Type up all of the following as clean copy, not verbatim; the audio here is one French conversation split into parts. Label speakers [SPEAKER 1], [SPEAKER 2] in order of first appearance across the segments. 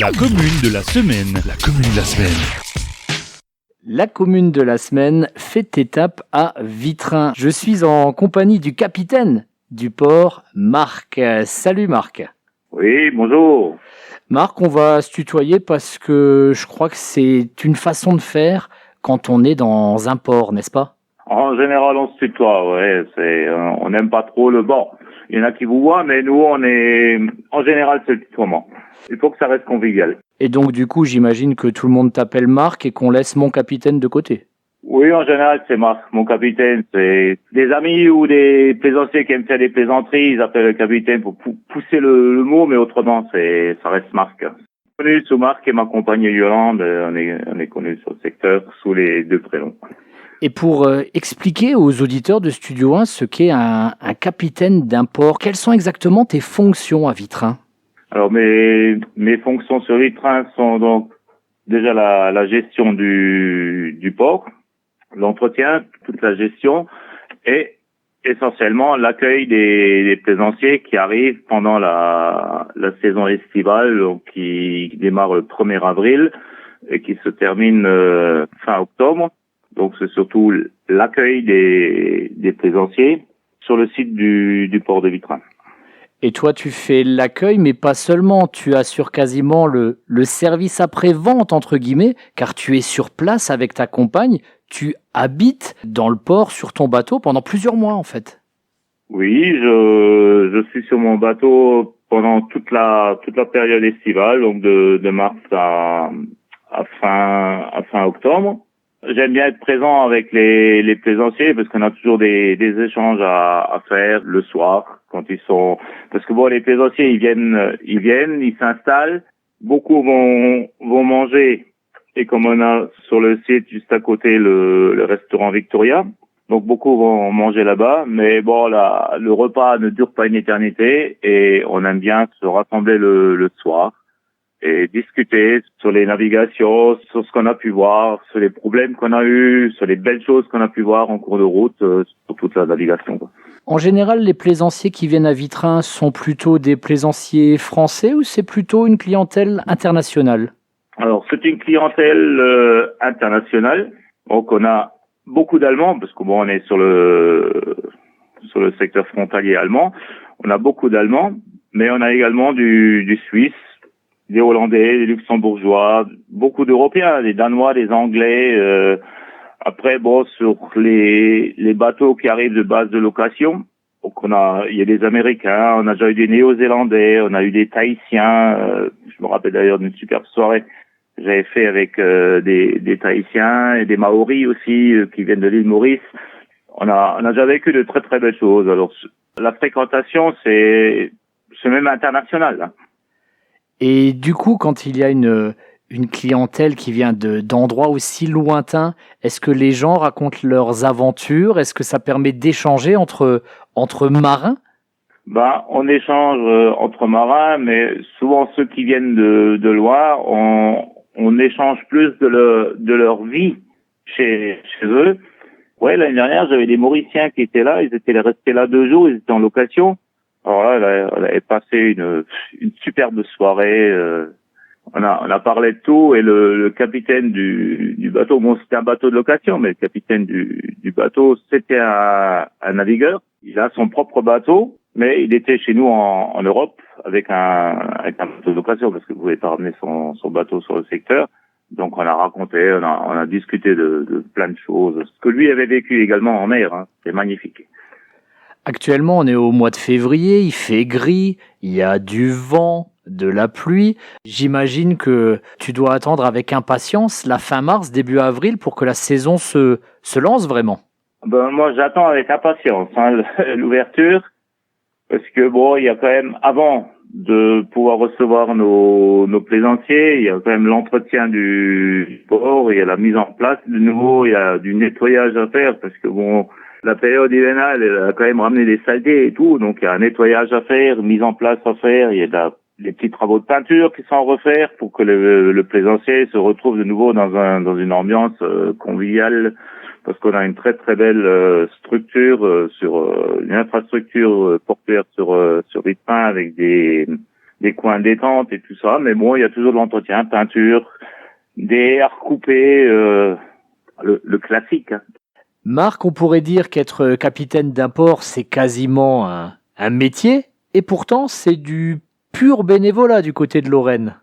[SPEAKER 1] La commune de la semaine. La commune de la semaine.
[SPEAKER 2] La commune de la semaine fait étape à Vitrain. Je suis en compagnie du capitaine du port, Marc. Salut Marc.
[SPEAKER 3] Oui, bonjour.
[SPEAKER 2] Marc, on va se tutoyer parce que je crois que c'est une façon de faire quand on est dans un port, n'est-ce pas?
[SPEAKER 3] En général, on se tutoie, ouais. On n'aime pas trop le bord. Il y en a qui vous voient, mais nous, en général, c'est le tutoiement. Il faut que ça reste convivial.
[SPEAKER 2] Et donc du coup, j'imagine que tout le monde t'appelle Marc et qu'on laisse mon capitaine de côté.
[SPEAKER 3] Oui, en général, c'est Marc, mon capitaine. C'est des amis ou des plaisanciers qui aiment faire des plaisanteries, ils appellent le capitaine pour pousser le mot, mais autrement, ça reste Marc. Connu sous Marc et ma compagne Yolande, on est connus sur le secteur sous les deux prénoms.
[SPEAKER 2] Et pour expliquer aux auditeurs de Studio 1 ce qu'est un capitaine d'un port, quelles sont exactement tes fonctions à Vitrain?
[SPEAKER 3] Alors mes fonctions sur Vitrain sont donc déjà la gestion du port, l'entretien, toute la gestion et essentiellement l'accueil des plaisanciers qui arrivent pendant la saison estivale, donc qui démarre le 1er avril et qui se termine fin octobre. Donc c'est surtout l'accueil des plaisanciers sur le site du port de Vitrain.
[SPEAKER 2] Et toi, tu fais l'accueil, mais pas seulement. Tu assures quasiment le service après-vente, entre guillemets, car tu es sur place avec ta compagne. Tu habites dans le port sur ton bateau pendant plusieurs mois, en fait.
[SPEAKER 3] Oui, je suis sur mon bateau pendant toute la période estivale, donc de mars à fin octobre. J'aime bien être présent avec les plaisanciers parce qu'on a toujours des échanges à faire le soir quand ils sont, parce que bon, les plaisanciers ils viennent, ils s'installent, beaucoup vont manger et comme on a sur le site juste à côté le restaurant Victoria, donc beaucoup vont manger là-bas, mais bon le repas ne dure pas une éternité et on aime bien se rassembler le soir et discuter sur les navigations, sur ce qu'on a pu voir, sur les problèmes qu'on a eus, sur les belles choses qu'on a pu voir en cours de route, sur toute la navigation, quoi.
[SPEAKER 2] En général, les plaisanciers qui viennent à Vitrain sont plutôt des plaisanciers français ou c'est plutôt une clientèle internationale?
[SPEAKER 3] Alors, c'est une clientèle internationale. Donc, on a beaucoup d'Allemands, parce que bon, on est sur le secteur frontalier allemand. On a beaucoup d'Allemands, mais on a également du Suisse, des Hollandais, des Luxembourgeois, beaucoup d'Européens, des Danois, des Anglais. Après, bon, sur les bateaux qui arrivent de base de location, donc il y a des Américains, on a déjà eu des Néo-Zélandais, on a eu des Tahitiens. Je me rappelle d'ailleurs d'une superbe soirée que j'avais fait avec des Tahitiens et des Maoris aussi qui viennent de l'île Maurice. On a déjà vécu de très très belles choses. Alors, la fréquentation, c'est même international, hein.
[SPEAKER 2] Et du coup, quand il y a une clientèle qui vient d'endroits aussi lointains, est-ce que les gens racontent leurs aventures? Est-ce que ça permet d'échanger entre marins?
[SPEAKER 3] On échange entre marins, mais souvent ceux qui viennent de loin, on échange plus de leur vie chez eux. Ouais, l'année dernière, j'avais des Mauriciens qui étaient là, ils étaient restés là 2 jours, ils étaient en location. Alors là, on avait passé une superbe soirée. On a parlé de tout et le capitaine du bateau, bon, c'était un bateau de location, mais le capitaine du bateau, c'était un navigueur. Il a son propre bateau, mais il était chez nous en Europe avec un bateau de location parce que vous pouvez pas ramener son bateau sur le secteur. Donc on a raconté, on a discuté de plein de choses. Ce que lui avait vécu également en mer, hein, c'est magnifique.
[SPEAKER 2] Actuellement, on est au mois de février, il fait gris, il y a du vent, de la pluie. J'imagine que tu dois attendre avec impatience la fin mars, début avril pour que la saison se lance vraiment.
[SPEAKER 3] Moi, j'attends avec impatience l'ouverture parce que bon, il y a quand même, avant de pouvoir recevoir nos plaisanciers, il y a quand même l'entretien du port, il y a la mise en place de nouveau, il y a du nettoyage à faire parce que bon, la période hivernale, elle a quand même ramené des saletés et tout, donc il y a un nettoyage à faire, mise en place à faire, il y a des petits travaux de peinture qui sont à refaire pour que le plaisancier se retrouve de nouveau dans une ambiance conviviale, parce qu'on a une très très belle structure sur une infrastructure portuaire sur Vitrain avec des des coins détente et tout ça. Mais bon, il y a toujours de l'entretien, peinture, des haies recoupées, le classique. Hein.
[SPEAKER 2] Marc, on pourrait dire qu'être capitaine d'un port, c'est quasiment un métier, et pourtant c'est du pur bénévolat du côté de Lorraine.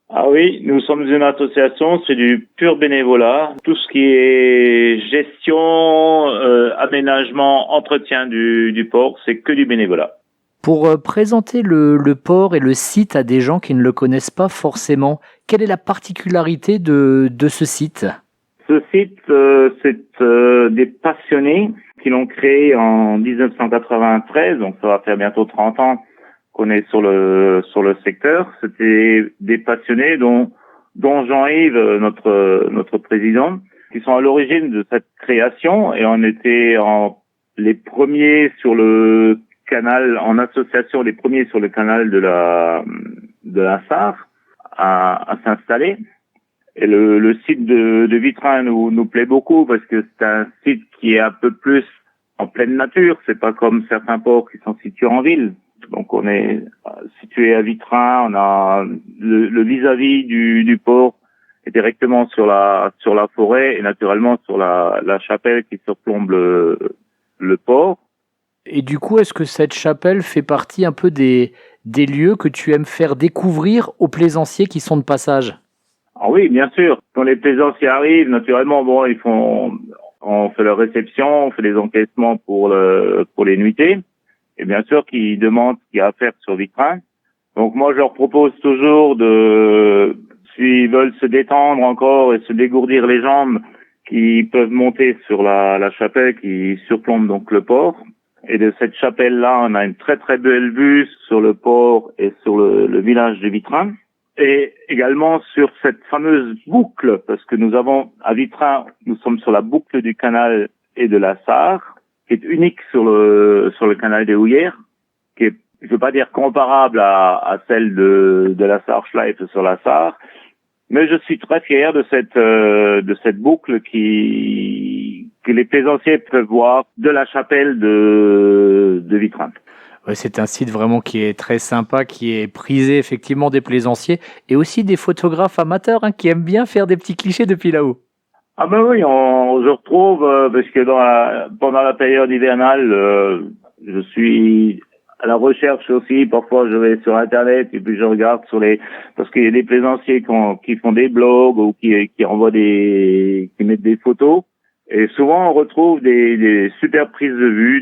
[SPEAKER 3] Ah oui, nous sommes une association, c'est du pur bénévolat. Tout ce qui est gestion, aménagement, entretien du port, c'est que du bénévolat.
[SPEAKER 2] Pour présenter le port et le site à des gens qui ne le connaissent pas forcément, quelle est la particularité de ce site ?
[SPEAKER 3] Ce site, c'est des passionnés qui l'ont créé en 1993, donc ça va faire bientôt 30 ans qu'on est sur le secteur. C'était des passionnés dont Jean-Yves, notre président, qui sont à l'origine de cette création, et on était les premiers sur le canal, en association, les premiers sur le canal de la Sarre à s'installer. Et le site de Vitrain nous plaît beaucoup parce que c'est un site qui est un peu plus en pleine nature. C'est pas comme certains ports qui sont situés en ville. Donc on est situé à Vitrain, on a le vis-à-vis du port est directement sur la forêt et naturellement sur la chapelle qui surplombe le port.
[SPEAKER 2] Et du coup, est-ce que cette chapelle fait partie un peu des lieux que tu aimes faire découvrir aux plaisanciers qui sont de passage ?
[SPEAKER 3] Ah oui, bien sûr. Quand les plaisanciers arrivent, naturellement, bon, on fait leur réception, on fait les encaissements pour les nuitées. Et bien sûr qu'ils demandent ce qu'il y a à faire sur Vitrain. Donc moi, je leur propose toujours s'ils veulent se détendre encore et se dégourdir les jambes, qu'ils peuvent monter sur la chapelle qui surplombe donc le port. Et de cette chapelle-là, on a une très très belle vue sur le port et sur le village de Vitrain. Et également sur cette fameuse boucle, parce que nous avons, à Vitrain, nous sommes sur la boucle du canal et de la Sarre, qui est unique sur le canal des Houillères, qui est, je veux pas dire comparable à celle de la Sarre-Schleife sur la Sarre, mais je suis très fier de cette boucle que les plaisanciers peuvent voir de la chapelle de Vitrain.
[SPEAKER 2] Ouais, c'est un site vraiment qui est très sympa, qui est prisé effectivement des plaisanciers et aussi des photographes amateurs qui aiment bien faire des petits clichés depuis là-haut.
[SPEAKER 3] Ah ben oui, je retrouve parce que pendant la période hivernale, je suis à la recherche aussi. Parfois, je vais sur Internet et puis je regarde parce qu'il y a des plaisanciers qui font des blogs ou qui envoient qui mettent des photos. Et souvent, on retrouve des super prises de vue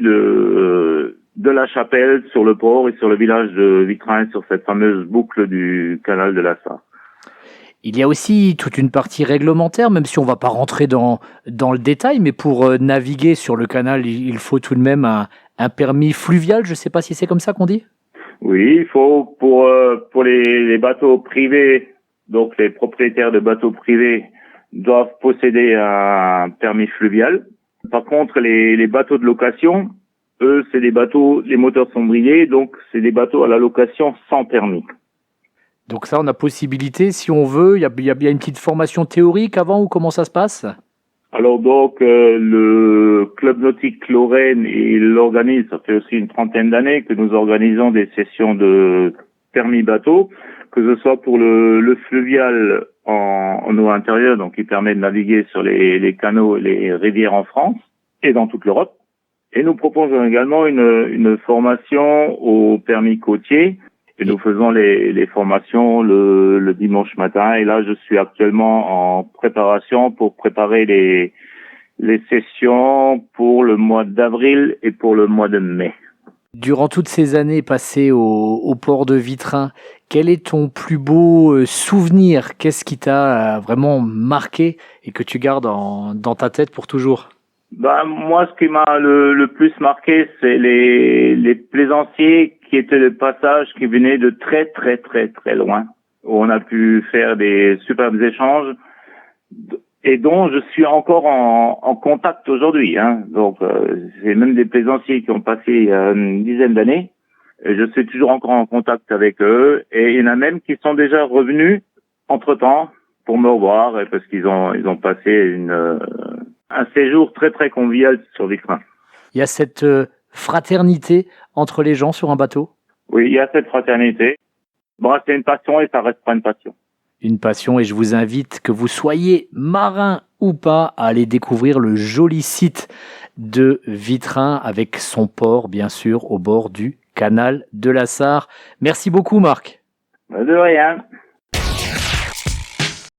[SPEAKER 3] de la chapelle sur le port et sur le village de Vitrain, sur cette fameuse boucle du canal de la Sarre.
[SPEAKER 2] Il y a aussi toute une partie réglementaire, même si on ne va pas rentrer dans le détail, mais pour naviguer sur le canal, il faut tout de même un permis fluvial, je ne sais pas si c'est comme ça qu'on dit ?
[SPEAKER 3] Oui, il faut pour les bateaux privés, donc les propriétaires de bateaux privés doivent posséder un permis fluvial. Par contre, les bateaux de location, eux, c'est des bateaux, les moteurs sont bridés, donc c'est des bateaux à la location sans permis.
[SPEAKER 2] Donc ça, on a possibilité, si on veut, il y a une petite formation théorique avant ou comment ça se passe ?
[SPEAKER 3] Alors donc, le Club Nautique Lorraine, il organise, ça fait aussi une 30aine d'années que nous organisons des sessions de permis bateau, que ce soit pour le fluvial en eau intérieure, donc qui permet de naviguer sur les canaux et les rivières en France et dans toute l'Europe. Et nous proposons également une formation au permis côtier. Et nous faisons les formations le dimanche matin. Et là, je suis actuellement en préparation pour préparer les sessions pour le mois d'avril et pour le mois de mai.
[SPEAKER 2] Durant toutes ces années passées au port de Vitrain, quel est ton plus beau souvenir ? Qu'est-ce qui t'a vraiment marqué et que tu gardes dans ta tête pour toujours ?
[SPEAKER 3] Moi, ce qui m'a le plus marqué, c'est les plaisanciers qui étaient de passage, qui venaient de très très très très loin, où on a pu faire des superbes échanges et dont je suis encore en contact aujourd'hui. Donc, c'est même des plaisanciers qui ont passé une dizaine d'années. Et je suis toujours encore en contact avec eux. Et il y en a même qui sont déjà revenus entre-temps pour me revoir, parce qu'ils ont passé un séjour très très convivial sur Vitrain.
[SPEAKER 2] Il y a cette fraternité entre les gens sur un bateau ?
[SPEAKER 3] Oui, il y a cette fraternité. Bon, c'est une passion et ça restera une passion.
[SPEAKER 2] Une passion, et je vous invite, que vous soyez marin ou pas, à aller découvrir le joli site de Vitrain avec son port, bien sûr, au bord du canal de la Sarre. Merci beaucoup, Marc.
[SPEAKER 3] De rien.